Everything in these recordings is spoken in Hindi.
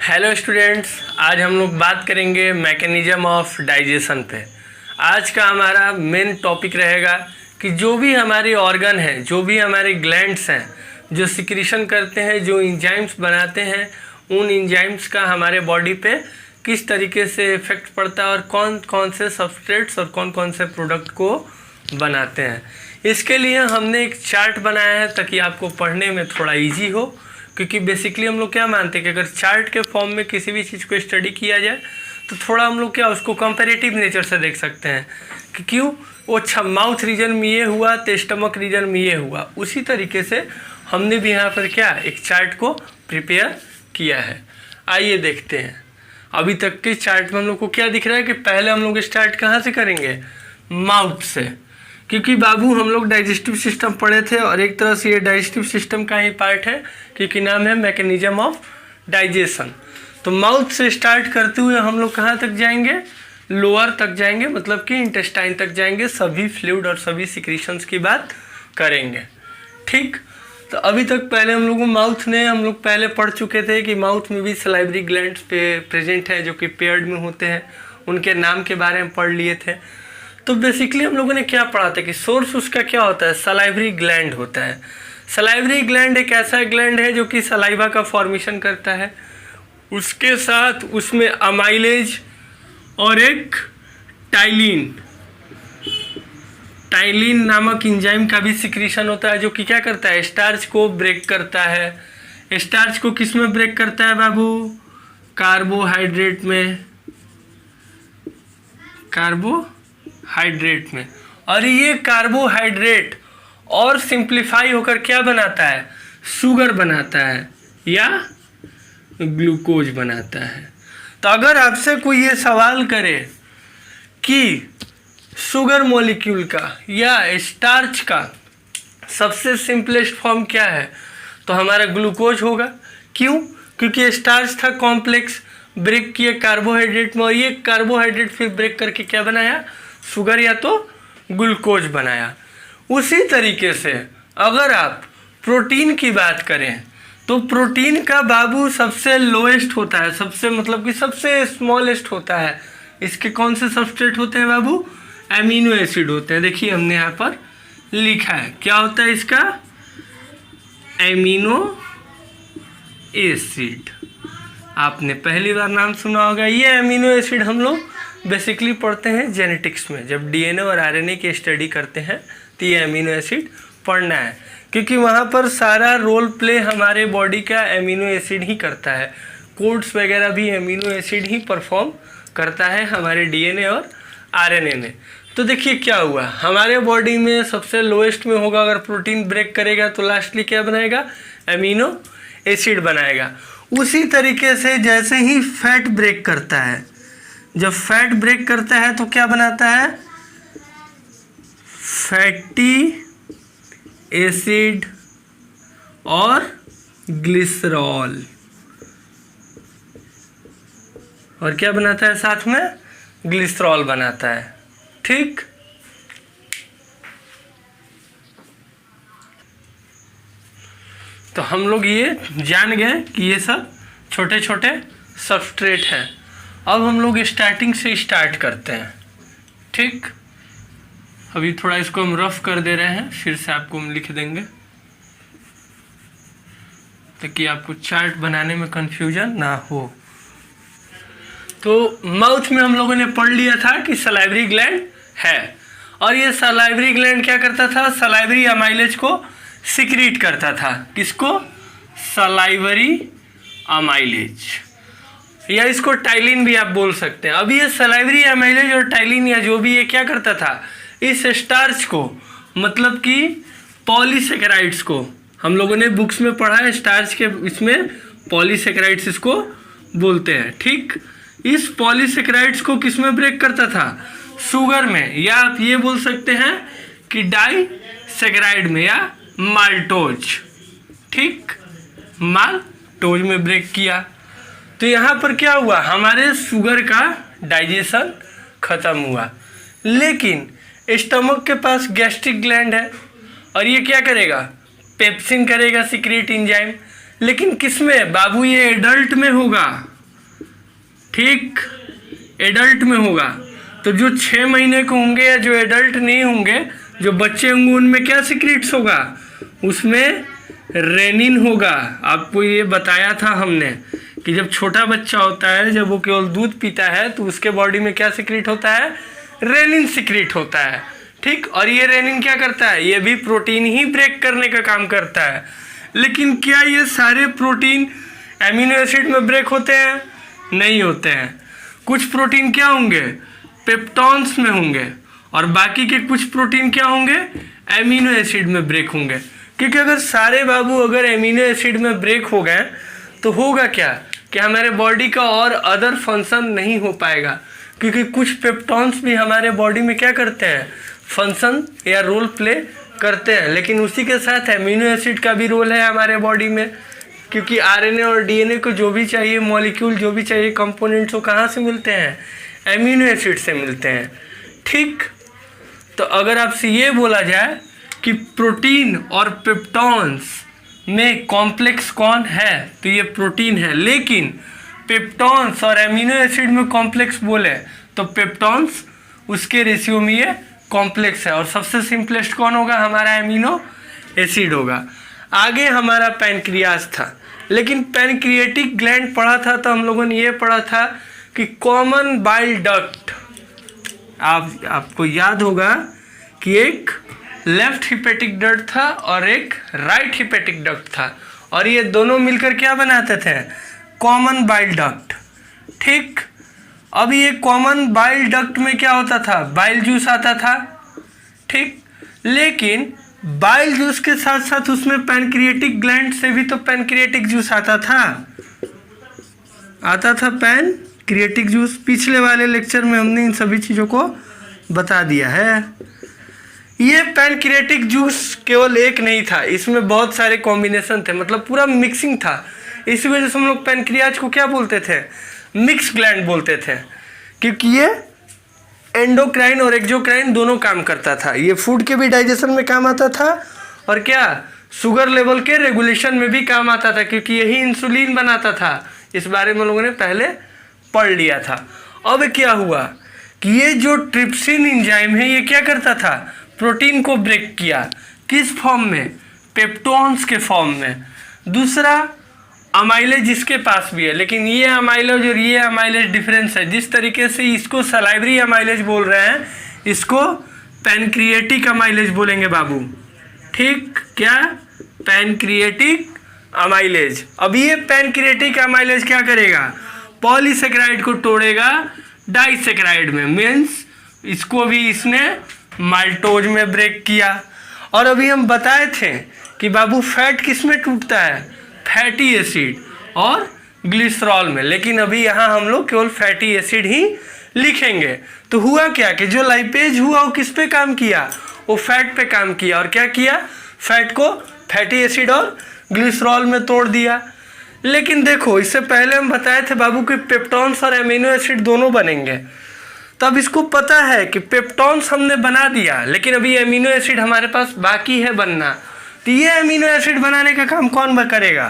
हेलो स्टूडेंट्स, आज हम लोग बात करेंगे मैकेनिज्म ऑफ डाइजेशन पे। आज का हमारा मेन टॉपिक रहेगा कि जो भी हमारे ऑर्गन हैं, जो भी हमारे ग्लैंड्स हैं, जो सिक्रीशन करते हैं, जो इंजाइम्स बनाते हैं, उन इंजाइम्स का हमारे बॉडी पे किस तरीके से इफेक्ट पड़ता है और कौन कौन से सबस्ट्रेट्स और कौन कौन से प्रोडक्ट को बनाते हैं। इसके लिए हमने एक चार्ट बनाया है ताकि आपको पढ़ने में थोड़ा ईजी हो, क्योंकि बेसिकली हम लोग क्या मानते हैं कि अगर चार्ट के फॉर्म में किसी भी चीज़ को स्टडी किया जाए तो थोड़ा हम लोग क्या उसको कंपैरेटिव नेचर से देख सकते हैं कि क्यों वो माउथ रीजन में ये हुआ तो स्टमक रीजन में ये हुआ। उसी तरीके से हमने भी यहाँ पर क्या एक चार्ट को प्रिपेयर किया है। आइए देखते हैं अभी तक के चार्ट में हम लोग को क्या दिख रहा है कि पहले हम लोग स्टार्ट कहाँ से करेंगे, माउथ से, क्योंकि बाबू हम लोग डाइजेस्टिव सिस्टम पढ़े थे और एक तरह से ये डाइजेस्टिव सिस्टम का ही पार्ट है, क्योंकि नाम है मैकेनिज्म ऑफ डाइजेशन। तो माउथ से स्टार्ट करते हुए हम लोग कहाँ तक जाएंगे, लोअर तक जाएंगे, मतलब कि इंटेस्टाइन तक जाएंगे, सभी फ्लूइड और सभी सिक्रीशंस की बात करेंगे। ठीक, तो अभी तक पहले हम लोगों माउथ ने हम लोग पहले पढ़ चुके थे कि माउथ में भी सलाइवरी ग्लैंड्स पे प्रेजेंट है जो कि पेयर्ड में होते हैं, उनके नाम के बारे में पढ़ लिए थे। तो बेसिकली हम लोगों ने क्या पढ़ा था कि सोर्स उसका क्या होता है, सलाइवरी ग्लैंड होता है। सलाइवरी ग्लैंड एक ऐसा ग्लैंड है जो कि सलाइवा का फॉर्मेशन करता है, उसके साथ उसमें अमाइलेज और एक टाइलिन नामक इंजाइम का भी सिक्रीशन होता है, जो कि क्या करता है, स्टार्च को ब्रेक करता है। स्टार्च को किस में ब्रेक करता है बाबू, कार्बोहाइड्रेट में। और ये कार्बोहाइड्रेट और सिंप्लीफाई होकर क्या बनाता है, शुगर बनाता है या ग्लूकोज बनाता है। तो अगर आपसे कोई ये सवाल करे कि शुगर मॉलिक्यूल का या स्टार्च का सबसे सिंपलेस्ट फॉर्म क्या है, तो हमारा ग्लूकोज होगा। क्यों? क्योंकि स्टार्च था कॉम्प्लेक्स, ब्रेक किए कार्बोहाइड्रेट में, और ये कार्बोहाइड्रेट फिर ब्रेक करके क्या बनाया, शुगर या तो ग्लूकोज बनाया। उसी तरीके से अगर आप प्रोटीन की बात करें तो प्रोटीन का बाबू सबसे लोएस्ट होता है, सबसे मतलब कि सबसे स्मॉलेस्ट होता है। इसके कौन से सबस्ट्रेट होते हैं बाबू, एमिनो एसिड होते हैं। देखिए हमने यहाँ पर लिखा है, क्या होता है इसका, एमिनो एसिड। आपने पहली बार नाम सुना होगा। ये एमिनो एसिड हम लोग बेसिकली पढ़ते हैं जेनेटिक्स में, जब डीएनए और आरएनए की स्टडी करते हैं तो ये एमिनो एसिड पढ़ना है, क्योंकि वहाँ पर सारा रोल प्ले हमारे बॉडी का एमिनो एसिड ही करता है। कोड्स वगैरह भी एमिनो एसिड ही परफॉर्म करता है हमारे डीएनए और आरएनए में। तो देखिए क्या हुआ, हमारे बॉडी में सबसे लोएस्ट में होगा, अगर प्रोटीन ब्रेक करेगा तो लास्टली क्या बनाएगा, एमिनो एसिड बनाएगा। उसी तरीके से जैसे ही फैट ब्रेक करता है, जब फैट ब्रेक करता है तो क्या बनाता है, फैटी एसिड और ग्लिसरॉल, और क्या बनाता है साथ में, ग्लिसरॉल बनाता है। ठीक, तो हम लोग ये जान गए कि ये सब छोटे छोटे सबस्ट्रेट हैं। अब हम लोग स्टार्टिंग से स्टार्ट करते हैं। ठीक, अभी थोड़ा इसको हम रफ कर दे रहे हैं, फिर से आपको हम लिख देंगे ताकि आपको चार्ट बनाने में कंफ्यूजन ना हो। तो माउथ में हम लोगों ने पढ़ लिया था कि सलाइवरी ग्लैंड है, और ये सलाइवरी ग्लैंड क्या करता था, सलाइवरी अमाइलेज को सिक्रीट करता था। किसको, सलाइवरी अमाइलेज, या इसको टाइलिन भी आप बोल सकते हैं। अभी ये सलाइवरी अमाइलेज और टाइलिन या जो भी ये क्या करता था, इस स्टार्च को, मतलब कि पॉलीसेकेराइड्स को, हम लोगों ने बुक्स में पढ़ा है स्टार्च के, इसमें पॉलीसेकेराइड्स इसको बोलते हैं। ठीक, इस पॉलीसेकेराइड्स को किस में ब्रेक करता था, शुगर में, या आप ये बोल सकते हैं कि डाइसेकेराइड में या माल्टोज। ठीक, माल्टोज में ब्रेक किया। तो यहाँ पर क्या हुआ, हमारे शुगर का डाइजेशन खत्म हुआ। लेकिन स्टमक के पास गैस्ट्रिक ग्लैंड है और ये क्या करेगा, पेप्सिन करेगा, सिक्रीट एंजाइम। लेकिन किस में बाबू, ये एडल्ट में होगा, ठीक, एडल्ट में होगा। तो जो 6 महीने के होंगे या जो एडल्ट नहीं होंगे, जो बच्चे होंगे, उनमें क्या सीक्रेट्स होगा? उसमें रेनिन होगा। आपको ये बताया था हमने कि जब छोटा बच्चा होता है, जब वो केवल दूध पीता है, तो उसके बॉडी में क्या सीक्रेट होता है? रेनिन सीक्रेट होता है। ठीक, और ये रेनिन क्या करता है? ये भी प्रोटीन ही ब्रेक करने का काम करता है। लेकिन क्या ये सारे प्रोटीन एमिनो एसिड में ब्रेक होते हैं? नहीं होते हैं। कुछ प्रोटीन क्या होंगे? पेप्टॉन्स में होंगे, और बाकी के कुछ प्रोटीन क्या होंगे? एमिनो एसिड में ब्रेक होंगे। क्योंकि अगर सारे बाबू अगर एमिनो एसिड में ब्रेक हो गए तो होगा क्या कि हमारे बॉडी का और अदर फंक्शन नहीं हो पाएगा, क्योंकि कुछ पेप्टॉन्स भी हमारे बॉडी में क्या करते हैं? फंक्शन या रोल प्ले करते हैं। लेकिन उसी के साथ एमिनो एसिड का भी रोल है हमारे बॉडी में, क्योंकि आरएनए और डीएनए को जो भी चाहिए मॉलिक्यूल, जो भी चाहिए कंपोनेंट्स, वो कहाँ से मिलते हैं? एमिनो एसिड से मिलते हैं। ठीक, तो अगर आपसे ये बोला जाए कि प्रोटीन और पेप्टॉन्स में कॉम्प्लेक्स कौन है, तो ये प्रोटीन है। लेकिन पेप्टॉन्स और एमिनो एसिड में कॉम्प्लेक्स बोले तो पेप्टॉन्स उसके रेशियो में ये कॉम्प्लेक्स है, और सबसे सिंपलेस्ट कौन होगा? हमारा एमिनो एसिड होगा। आगे हमारा पैनक्रियाज था, लेकिन पैनक्रिएटिक ग्लैंड पढ़ा था तो हम लोगों ने ये पढ़ा था कि कॉमन बाइल डक्ट, आपको याद होगा कि एक लेफ्ट हिपेटिक डक्ट था और एक राइट हिपेटिक डक्ट था, और ये दोनों मिलकर क्या बनाते थे? Common bile duct. ठीक, अब ये कॉमन बाइल डक्ट में क्या होता था? बाइल जूस आता था। ठीक, लेकिन बाइल जूस के साथ साथ उसमें पैनक्रिएटिक ग्लैंड से भी तो पैनक्रिएटिक जूस आता था पैनक्रिएटिक जूस। पिछले वाले लेक्चर में हमने इन सभी चीज़ों को बता दिया है। ये पैनक्रिएटिक जूस केवल एक नहीं था, इसमें बहुत सारे कॉम्बिनेशन थे, मतलब पूरा मिक्सिंग था। इसी वजह से हम लोग पैनक्रियाज को क्या बोलते थे? मिक्स ग्लैंड बोलते थे, क्योंकि ये एंडोक्राइन और एक्सोक्राइन दोनों काम करता था। ये फूड के भी डाइजेशन में काम आता था, और क्या शुगर लेवल के रेगुलेशन में भी काम आता था, क्योंकि यही इंसुलिन बनाता था। इस बारे में लोगों ने पहले पढ़ लिया था। अब क्या हुआ कि ये जो ट्रिप्सिन एंजाइम है, ये क्या करता था? प्रोटीन को ब्रेक किया। किस फॉर्म में? पेप्टॉन्स के फॉर्म में। दूसरा, अमाइलेज इसके पास भी है, लेकिन ये अमाइलेज और ये अमाइलेज डिफरेंस है। जिस तरीके से इसको सलाइवरी अमाइलेज बोल रहे हैं, इसको पैनक्रिएटिक अमाइलेज बोलेंगे बाबू। ठीक, क्या? Pancreatic amylase. अब ये पैनक्रिएटिक अमाइलेज क्या करेगा? पॉलीसेकेराइड को तोड़ेगा डाइसेकेराइड में, मीन्स इसको भी इसने माल्टोज में ब्रेक किया। और अभी हम बताए थे कि बाबू फैट किस में टूटता है? फैटी एसिड और ग्लिसरॉल में। लेकिन अभी यहाँ हम लोग केवल फैटी एसिड ही लिखेंगे। तो हुआ क्या कि जो लाइपेज हुआ वो किस पे काम किया? वो फैट पे काम किया। और क्या किया? फैट को फैटी एसिड और ग्लिसरॉल में तोड़ दिया। लेकिन देखो, इससे पहले हम बताए थे बाबू कि पेप्टॉन्स और एमिनो एसिड दोनों बनेंगे। तो अब इसको पता है कि पेप्टॉन्स हमने बना दिया, लेकिन अभी एमिनो एसिड हमारे पास बाकी है बनना। तो ये एमिनो एसिड बनाने का काम कौन करेगा?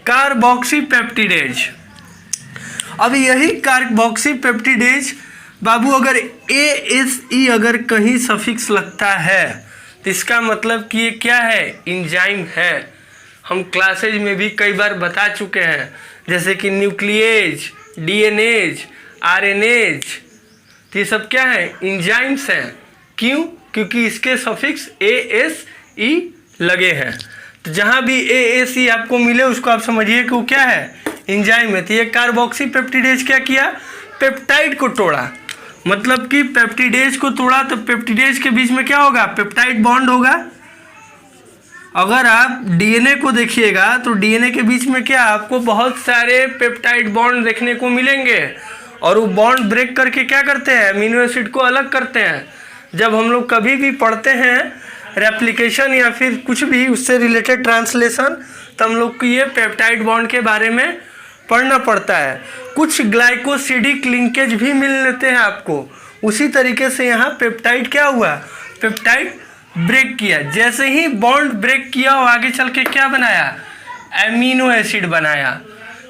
कार्बोक्सीपेप्टिडेज। अब यही कार्बोक्सीपेप्टिडेज बाबू अगर ASE अगर कहीं सफिक्स लगता है तो इसका मतलब कि ये क्या है? एंजाइम है। हम क्लासेज में भी कई बार बता चुके हैं, जैसे कि न्यूक्लिएज, डीएनएज, आरएनएज, तो ये सब क्या है? एंजाइम्स हैं। क्यों? क्योंकि इसके सफिक्स ASE लगे हैं। तो जहाँ भी ASE आपको मिले उसको आप समझिए कि वो क्या है? एंजाइम है। तो ये कार्बोक्सीपेप्टिडेज क्या किया? पेप्टाइड को तोड़ा। मतलब कि पेप्टिडेज को तोड़ा तो पेप्टिडेज के बीच में क्या होगा? पेप्टाइड बॉन्ड होगा। अगर आप डीएनए को देखिएगा तो डीएनए के बीच में क्या आपको बहुत सारे पेप्टाइड बॉन्ड देखने को मिलेंगे, और वो बॉन्ड ब्रेक करके क्या करते हैं? अमीनो एसिड को अलग करते हैं। जब हम लोग कभी भी पढ़ते हैं रेप्लिकेशन या फिर कुछ भी उससे रिलेटेड ट्रांसलेशन, तो हम लोग को ये पेप्टाइड बॉन्ड के बारे में पढ़ना पड़ता है। कुछ ग्लाइकोसिडिक लिंकेज भी मिल लेते हैं आपको। उसी तरीके से यहाँ पेप्टाइड क्या हुआ? पेप्टाइड ब्रेक किया। जैसे ही बॉन्ड ब्रेक किया और आगे चल के क्या बनाया? एमिनो एसिड बनाया।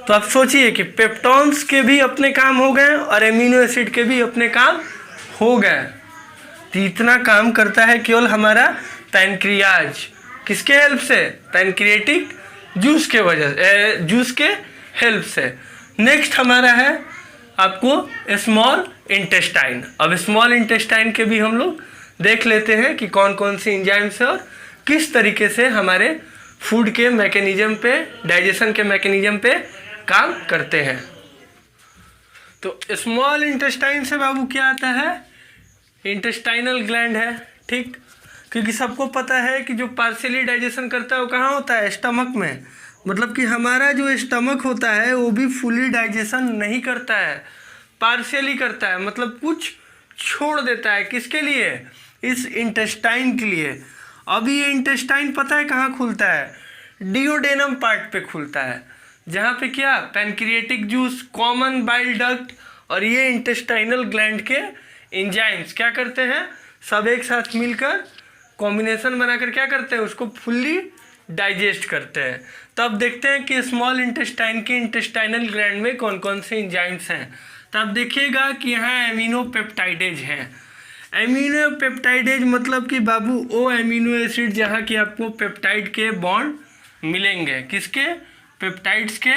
तो आप सोचिए कि पेप्टॉन्स के भी अपने काम हो गए और एमिनो एसिड के भी अपने काम हो गए। तो इतना काम करता है केवल हमारा पैनक्रियाज, किसके हेल्प से? पैनक्रिएटिक जूस के वजह जूस के हेल्प से। नेक्स्ट हमारा है आपको स्मॉल इंटेस्टाइन। अब स्मॉल इंटेस्टाइन के भी हम लोग देख लेते हैं कि कौन कौन सी एंजाइम्स है और किस तरीके से हमारे फूड के मैकेनिज्म पे, डाइजेशन के मैकेनिज्म पे काम करते हैं। तो स्मॉल इंटेस्टाइन से बाबू क्या आता है? इंटेस्टाइनल ग्लैंड है, ठीक, क्योंकि सबको पता है कि जो पार्शियली डाइजेशन करता है वो कहाँ होता है? स्टमक में। मतलब कि हमारा जो स्टमक होता है वो भी फुली डाइजेशन नहीं करता है, पार्शियली करता है, मतलब कुछ छोड़ देता है। किसके लिए? इस इंटेस्टाइन के लिए। अब ये इंटेस्टाइन पता है कहाँ खुलता है? डिओडेनम पार्ट पे खुलता है, जहाँ पे क्या? Pancreatic juice, common bile duct और ये इंटेस्टाइनल ग्लैंड के एंजाइम्स क्या करते हैं? सब एक साथ मिलकर कॉम्बिनेशन बनाकर क्या करते हैं? उसको फुल्ली डाइजेस्ट करते हैं। तब देखते हैं कि स्मॉल इंटेस्टाइन के इंटेस्टाइनल ग्लैंड में कौन कौन से एंजाइम्स हैं। तब देखिएगा कि यहाँ एमिनो पेप्टाइडेज हैं। एमिनो पेप्टाइडेज मतलब कि बाबू वो एमिनो एसिड जहाँ की आपको पेप्टाइड के बॉन्ड मिलेंगे। किसके? पेप्टाइड्स के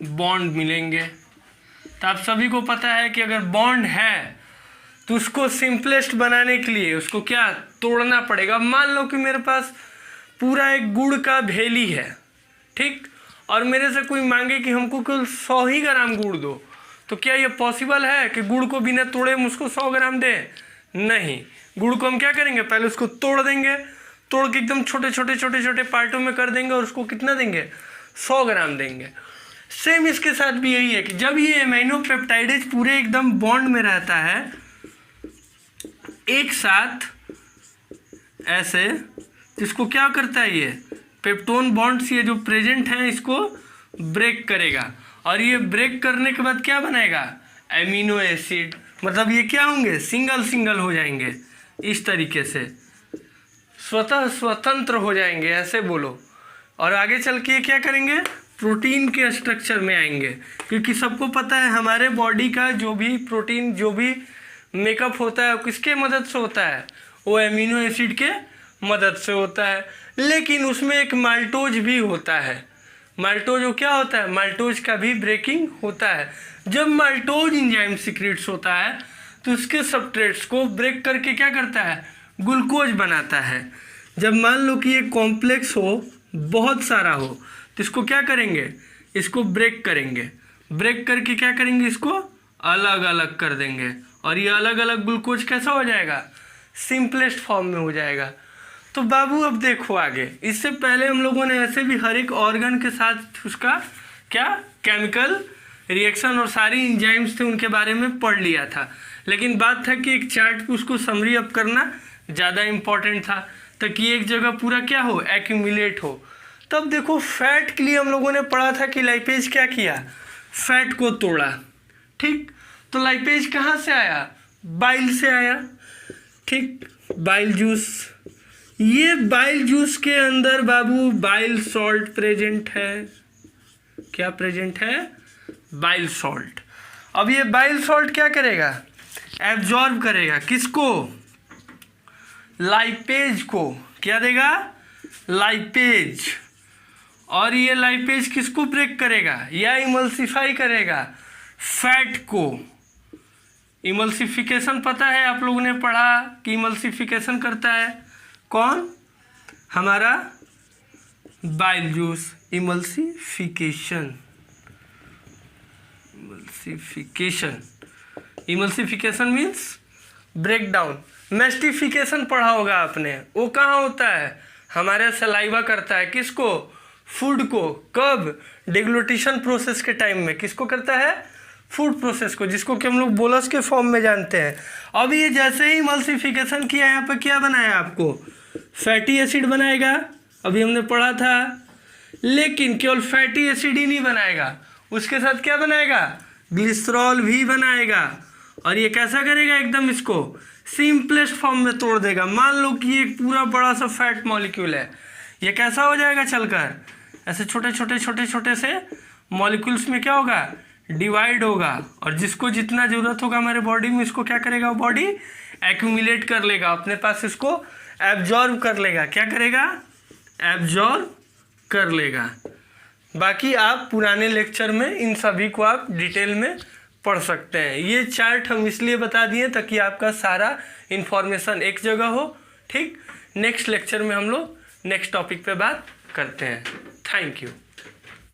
बॉन्ड मिलेंगे। तो आप सभी को पता है कि अगर बॉन्ड है तो उसको सिंपलेस्ट बनाने के लिए उसको क्या तोड़ना पड़ेगा। मान लो कि मेरे पास पूरा एक गुड़ का भेली है, ठीक, और मेरे से कोई मांगे कि हमको केवल 100 ही ग्राम गुड़ दो, तो क्या ये पॉसिबल है कि गुड़ को बिना तोड़े हम उसको 100 ग्राम दें? नहीं, गुड़ को हम क्या करेंगे? पहले उसको तोड़ देंगे, तोड़ के एकदम छोटे छोटे छोटे छोटे पार्टों में कर देंगे और उसको कितना देंगे? 100 ग्राम देंगे। सेम इसके साथ भी यही है कि जब ये एमिनो पेप्टाइडेज पूरे एकदम बॉन्ड में रहता है एक साथ ऐसे, इसको क्या करता है? ये पेप्टोन बॉन्ड्स ये जो प्रेजेंट हैं इसको ब्रेक करेगा, और ये ब्रेक करने के बाद क्या बनाएगा? Amino acid. मतलब ये क्या होंगे? सिंगल सिंगल हो जाएंगे, इस तरीके से स्वतंत्र हो जाएंगे, ऐसे बोलो। और आगे चल के क्या करेंगे? प्रोटीन के स्ट्रक्चर में आएंगे, क्योंकि सबको पता है हमारे बॉडी का जो भी प्रोटीन, जो भी मेकअप होता है वो किसके मदद से होता है? वो एमिनो एसिड के मदद से होता है। लेकिन उसमें एक माल्टोज भी होता है। माल्टोज वो क्या होता है? माल्टोज का भी ब्रेकिंग होता है। जब माल्टोज एंजाइम सीक्रेट्स होता है तो उसके सबस्ट्रेट्स को ब्रेक करके क्या करता है? ग्लूकोज बनाता है। जब मान लो कि ये कॉम्प्लेक्स हो, बहुत सारा हो, तो इसको क्या करेंगे? इसको ब्रेक करेंगे। ब्रेक करके क्या करेंगे? इसको अलग अलग कर देंगे, और ये अलग अलग ग्लूकोज कैसा हो जाएगा? सिंपलेस्ट फॉर्म में हो जाएगा। तो बाबू अब देखो आगे, इससे पहले हम लोगों ने ऐसे भी हर एक ऑर्गन के साथ उसका क्या केमिकल रिएक्शन और सारी एंजाइम्स थे उनके बारे में पढ़ लिया था। लेकिन बात था कि एक चार्ट पे उसको समरी अप करना ज़्यादा इम्पॉर्टेंट था, ताकि एक जगह पूरा क्या हो? एक्यूमुलेट हो। तब देखो फैट के लिए हम लोगों ने पढ़ा था कि लाइपेज क्या किया? फैट को तोड़ा, ठीक। तो लाइपेज कहाँ से आया? बाइल से आया, ठीक, बाइल जूस। ये बाइल जूस के अंदर बाबू बाइल सॉल्ट प्रेजेंट है। क्या प्रेजेंट है? Bile salt. अब ये बाइल सॉल्ट क्या करेगा? एब्जॉर्ब करेगा। किसको? लाइपेज को। क्या देगा? लाइपेज। और ये लाइपेज किसको ब्रेक करेगा या इमल्सिफाई करेगा? फैट को। इमल्सिफिकेशन पता है, आप लोगों ने पढ़ा कि इमल्सिफिकेशन करता है कौन? हमारा bile juice. Emulsification, emulsification, emulsification means break down. मेस्टिफिकेशन पढ़ा होगा आपने, वो कहाँ होता है? हमारे सलाइवा करता है। किसको? फूड को। कब? डिग्लूटिशन प्रोसेस के टाइम में। किसको करता है? फूड प्रोसेस को, जिसको कि हम लोग बोलस के फॉर्म में जानते हैं। अब ये जैसे ही इमल्सिफिकेशन किया, यहाँ पे क्या बनाया आपको? फैटी एसिड बनाएगा, अभी हमने पढ़ा था। लेकिन केवल फैटी एसिड ही नहीं बनाएगा, उसके साथ क्या बनाएगा? ग्लिसरॉल भी बनाएगा। और ये कैसा करेगा? एकदम इसको सिंपलेस्ट फॉर्म में तोड़ देगा। मान लो कि ये एक पूरा बड़ा सा फैट मॉलिक्यूल है, ये कैसा हो जाएगा? चलकर ऐसे छोटे छोटे छोटे छोटे से मॉलिक्यूल्स में क्या होगा, डिवाइड होगा, और जिसको जितना ज़रूरत होगा हमारे बॉडी में उसको क्या करेगा, वो बॉडी एक्यूमुलेट कर लेगा, अपने पास इसको एब्जॉर्ब कर लेगा। क्या करेगा, एब्जॉर्ब कर लेगा। बाकी आप पुराने लेक्चर में इन सभी को आप डिटेल में पढ़ सकते हैं। ये चार्ट हम इसलिए बता दिए ताकि आपका सारा इन्फॉर्मेशन एक जगह हो। ठीक, नेक्स्ट लेक्चर में हम लोग नेक्स्ट टॉपिक पे बात करते हैं। Thank you.